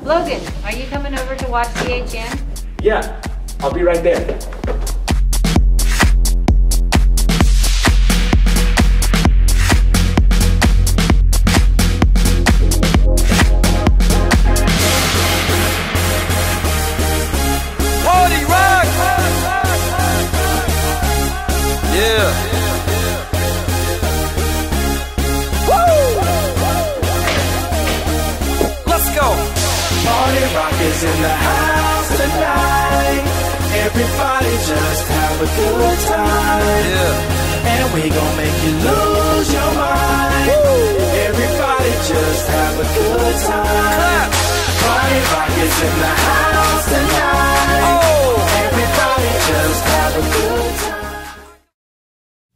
Logan, are you coming over to watch CHN? Yeah, I'll be right there. Party rock! Yeah. Woo! Let's go. Party rock is in the house tonight. Everybody just have a good time. Yeah. And we gon' make you lose your mind. Everybody just have a good time. Clap. Party rock is in the house tonight. Oh. Everybody just have a good time.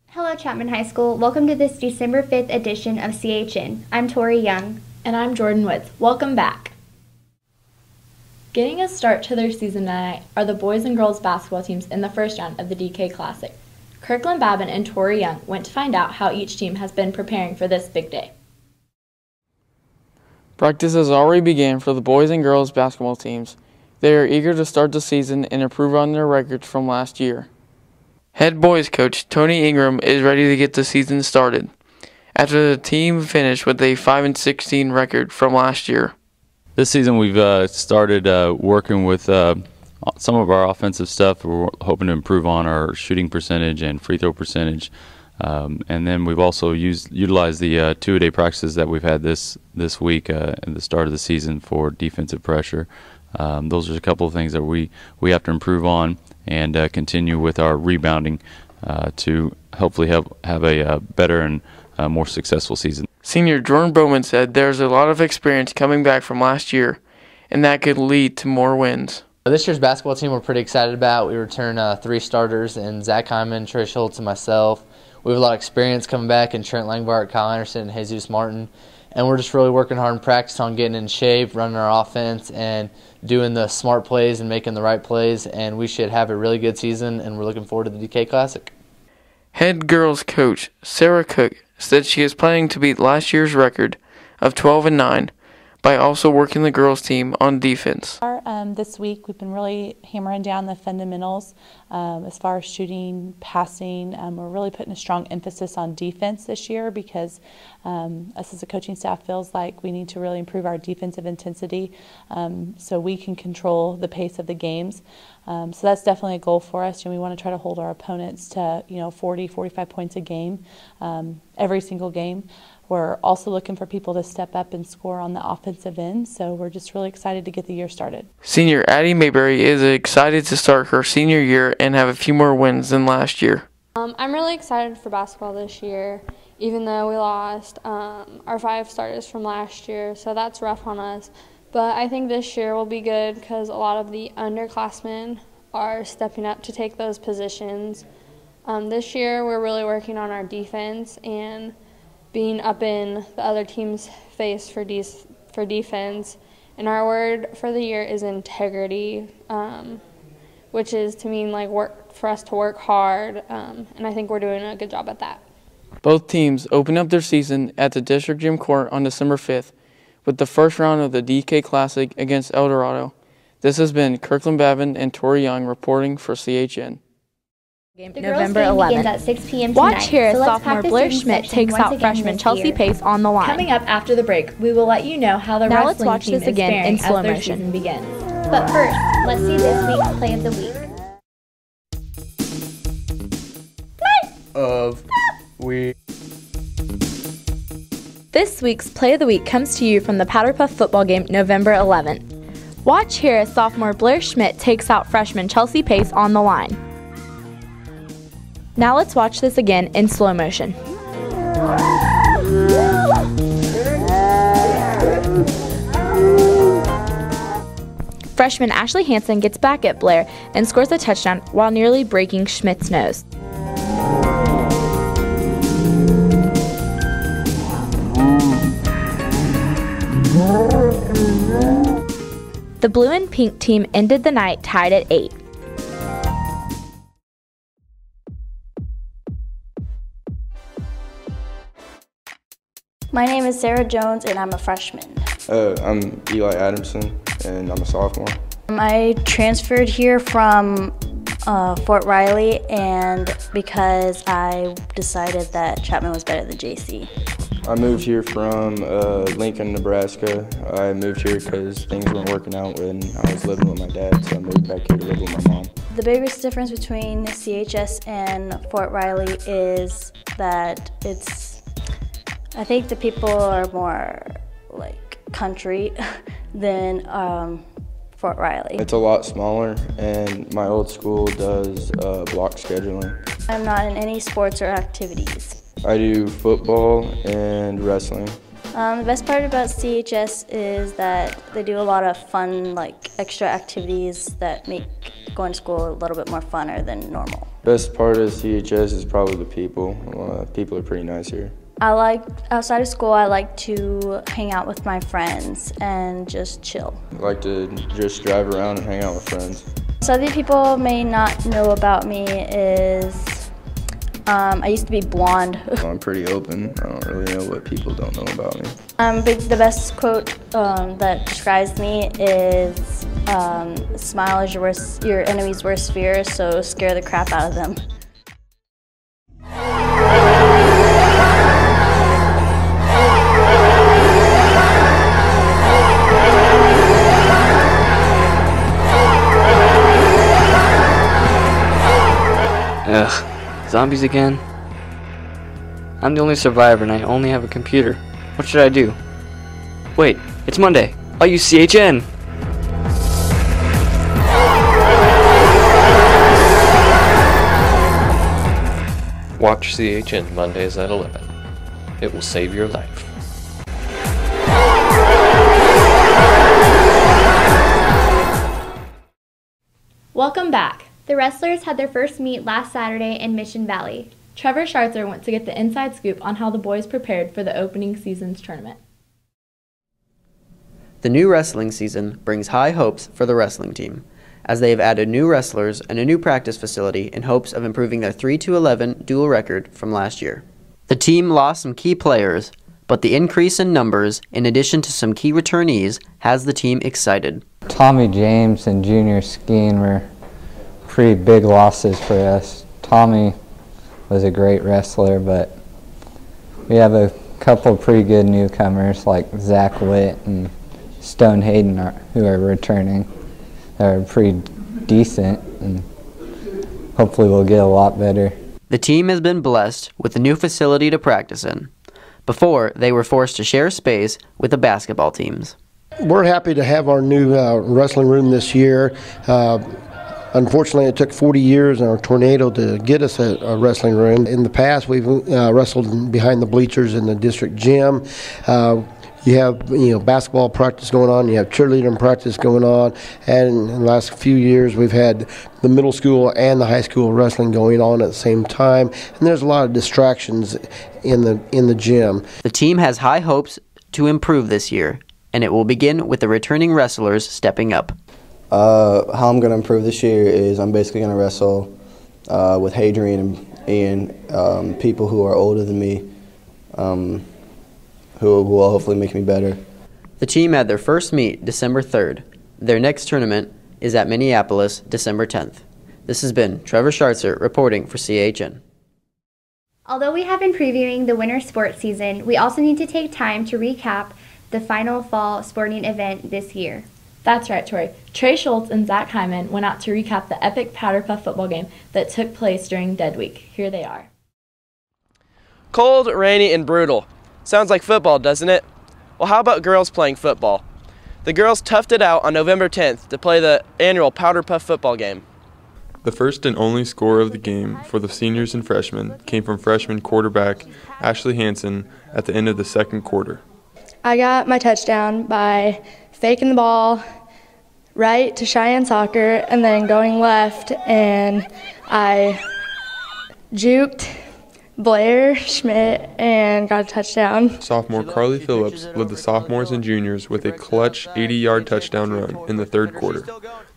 Hello Champan High School, welcome to this December 5th edition of CHN. I'm Tori Young. And I'm Jordan Woods. Welcome back. Getting a start to their season tonight are the boys and girls basketball teams in the first round of the DK Classic. Kirkland Babin and Tori Young went to find out how each team has been preparing for this big day. Practice has already begun for the boys and girls basketball teams. They are eager to start the season and improve on their records from last year. Head boys coach Tony Ingram is ready to get the season started after the team finished with a 5-16 record from last year. This season we've started working with some of our offensive stuff. We're hoping to improve on our shooting percentage and free throw percentage. And then we've also utilized the two-a-day practices that we've had this week at the start of the season for defensive pressure. Those are a couple of things that we have to improve on and continue with our rebounding to hopefully have a better and more successful season. Senior Jordan Bowman said there's a lot of experience coming back from last year, and that could lead to more wins. This year's basketball team we're pretty excited about. We returned 3 starters in Zach Hyman, Trish Holtz, and myself. We have a lot of experience coming back in Trent Langbart, Kyle Anderson, and Jesus Martin. And we're just really working hard in practice on getting in shape, running our offense, and doing the smart plays and making the right plays. And we should have a really good season, and we're looking forward to the DK Classic. Head girls coach Sarah Cook said she is planning to beat last year's record of 12-9 by also working the girls team on defense. This week we've been really hammering down the fundamentals as far as shooting, passing. We're really putting a strong emphasis on defense this year because us as a coaching staff feels like we need to really improve our defensive intensity so we can control the pace of the games. So that's definitely a goal for us, and we want to try to hold our opponents to 40, 45 points a game every single game. We're also looking for people to step up and score on the offensive end, so we're just really excited to get the year started. Senior Addie Mayberry is excited to start her senior year and have a few more wins than last year. I'm really excited for basketball this year, even though we lost our 5 starters from last year, so that's rough on us. But I think this year will be good because a lot of the underclassmen are stepping up to take those positions. This year we're really working on our defense and being up in the other team's face for defense. And our word for the year is integrity, which is to mean like for us to work hard, and I think we're doing a good job at that. Both teams open up their season at the District Gym Court on December 5th with the first round of the DK Classic against El Dorado. This has been Kirkland Babin and Tori Young reporting for CHN. November 11th. At 6 p.m. Watch here as so sophomore Blair Schmidt takes out freshman Chelsea Pace on the line. Coming up after the break, we will let you know how the now wrestling let's watch team this is again faring in slow as their motion. season begins. But first, let's see this week's play of the week. This week's play of the week comes to you from the Powder Puff football game November 11th. Watch here as sophomore Blair Schmidt takes out freshman Chelsea Pace on the line. Now let's watch this again in slow motion. Freshman Ashley Hansen gets back at Blair and scores a touchdown while nearly breaking Schmidt's nose. The blue and pink team ended the night tied at 8. My name is Sarah Jones and I'm a freshman. I'm Eli Adamson. and I'm a sophomore. I transferred here from Fort Riley, and because I decided that Chapman was better than JC. I moved here from Lincoln, Nebraska. I moved here because things weren't working out when I was living with my dad, so I moved back here to live with my mom. The biggest difference between CHS and Fort Riley is that I think the people are more like country than Fort Riley. It's a lot smaller, and my old school does block scheduling. I'm not in any sports or activities. I do football and wrestling. The best part about CHS is that they do a lot of fun, like extra activities that make going to school a little bit more funner than normal. Best part of CHS is probably the people. People are pretty nice here. Outside of school, I like to hang out with my friends and just chill. I like to just drive around and hang out with friends. Something people may not know about me is I used to be blonde. I'm pretty open. I don't really know what people don't know about me. The best quote that describes me is, smile is your enemy's worst fear, so scare the crap out of them. Ugh, zombies again? I'm the only survivor and I only have a computer. What should I do? Wait, it's Monday. I'll use CHN! Watch CHN Mondays at 11. It will save your life. Welcome back. The wrestlers had their first meet last Saturday in Mission Valley. Trevor Schartzer went to get the inside scoop on how the boys prepared for the opening season's tournament. The new wrestling season brings high hopes for the wrestling team, as they have added new wrestlers and a new practice facility in hopes of improving their 3-11 dual record from last year. The team lost some key players, but the increase in numbers, in addition to some key returnees, has the team excited. Tommy James and Junior Skeen were pretty big losses for us. Tommy was a great wrestler, but we have a couple pretty good newcomers like Zach Witt and Stone Hayden who are returning. They're pretty decent, and hopefully we'll get a lot better. The team has been blessed with a new facility to practice in. Before, they were forced to share space with the basketball teams. We're happy to have our new wrestling room this year. Unfortunately, it took 40 years and a tornado to get us a wrestling room. In the past, we've wrestled behind the bleachers in the district gym. You have basketball practice going on, you have cheerleading practice going on, and in the last few years we've had the middle school and the high school wrestling going on at the same time, and there's a lot of distractions in the gym. The team has high hopes to improve this year, and it will begin with the returning wrestlers stepping up. How I'm going to improve this year is I'm basically going to wrestle with Hadrian and Ian, people who are older than me, who will hopefully make me better. The team had their first meet December 3rd. Their next tournament is at Minneapolis December 10th. This has been Trevor Schartzer reporting for CHN. Although we have been previewing the winter sports season, we also need to take time to recap the final fall sporting event this year. That's right, Tori. Trey Schultz and Zach Hyman went out to recap the epic Powder Puff football game that took place during Dead Week. Here they are. Cold, rainy, and brutal. Sounds like football, doesn't it? Well, how about girls playing football? The girls toughed it out on November 10th to play the annual Powder Puff football game. The first and only score of the game for the seniors and freshmen came from freshman quarterback Ashley Hansen at the end of the second quarter. I got my touchdown by faking the ball right to Cheyenne Soccer and then going left, and I juked Blair Schmidt and got a touchdown. Sophomore Carly Phillips led the sophomores and juniors with a clutch 80-yard touchdown run in the third quarter.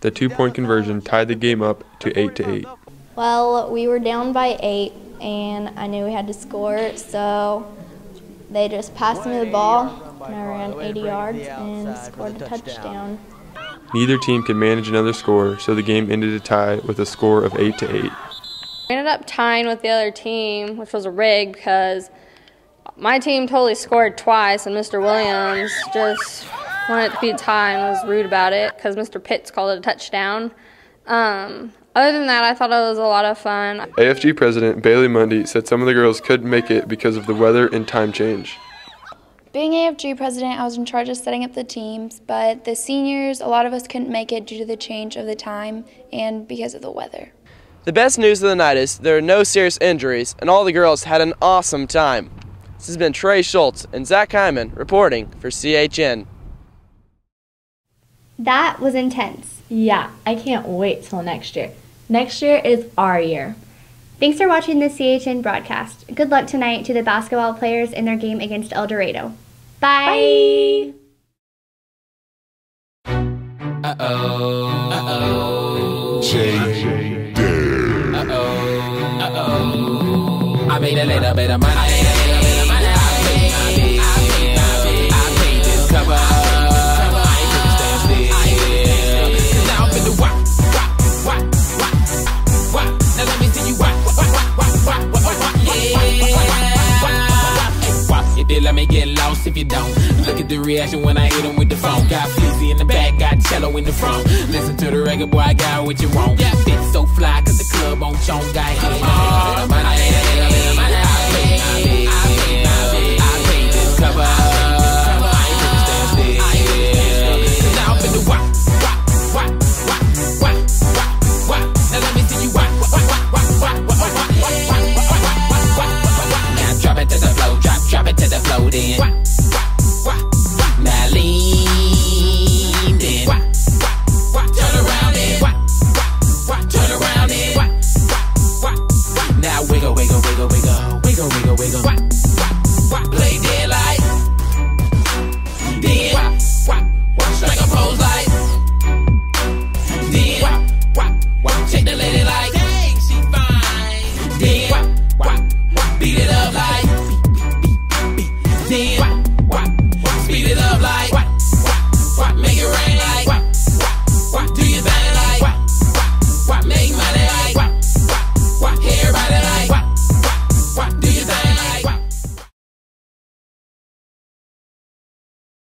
The 2-point conversion tied the game up to 8-8. Well, we were down by 8, and I knew we had to score, so they just passed me the ball, and I ran 80 yards and scored a touchdown. Neither team could manage another score, so the game ended a tie with a score of 8-8. I ended up tying with the other team, which was a rig because my team totally scored twice, and Mr. Williams just wanted it to be a tie and was rude about it because Mr. Pitts called it a touchdown. Other than that, I thought it was a lot of fun. AFG President Bailey Mundy said some of the girls couldn't make it because of the weather and time change. Being AFG president, I was in charge of setting up the teams, but the seniors, a lot of us couldn't make it due to the change of the time and because of the weather. The best news of the night is there are no serious injuries, and all the girls had an awesome time. This has been Trey Schultz and Zach Hyman reporting for CHN. That was intense. Yeah, I can't wait till next year. Next year is our year. Thanks for watching the CHN broadcast. Good luck tonight to the basketball players in their game against El Dorado. Bye! I made a little bit of money. I paid this cover. I ain't gonna stand still. 'Cause now I'm finna wop. Now let me see you wop. Yeah. If you let me get lost, if you don't, look at the reaction when I hit him with the phone. Got Fleezy in the back, got cello in the front. Listen to the record, boy, I got what you want. Yeah, fit so fly, 'cause the club on chon got hit. I paid this cover. I ain't gonna stand still. Now I'm finna wop. Now let me see you wop. Now drop it to the flow, drop it to the flow then. Now lean then. Turn around then. Turn around then. Now wiggle, wiggle, wiggle, wiggle, wiggle, wiggle, wiggle. Play dead.